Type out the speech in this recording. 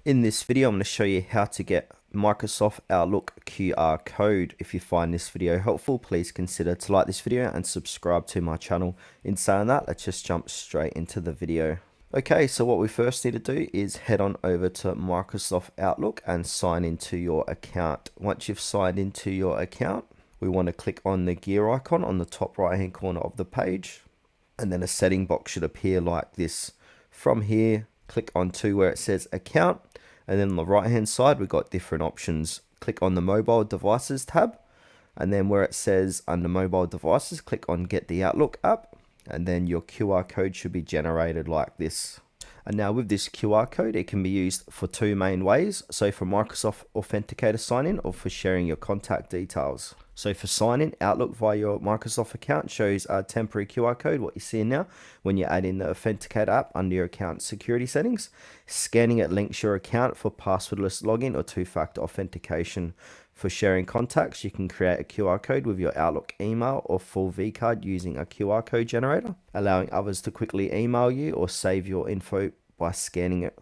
In this video, I'm going to show you how to get Microsoft Outlook QR code. If you find this video helpful, please consider to like this video and subscribe to my channel. In saying that, let's just jump straight into the video. Okay, so what we first need to do is head on over to Microsoft Outlook and sign into your account. Once you've signed into your account, we want to click on the gear icon on the top right hand corner of the page, and then a setting box should appear like this. From here, click onto where it says account, and then on the right hand side we've got different options. Click on the mobile devices tab, and then where it says under mobile devices, click on get the Outlook app, and then your QR code should be generated like this. And now with this QR code, it can be used for two main ways. So for Microsoft Authenticator sign-in, or for sharing your contact details. So for sign-in, Outlook via your Microsoft account shows a temporary QR code, what you're seeing now, when you add in the Authenticator app under your account security settings. Scanning it links your account for passwordless login or two-factor authentication. For sharing contacts, you can create a QR code with your Outlook email or full vCard using a QR code generator, allowing others to quickly email you or save your info by scanning it.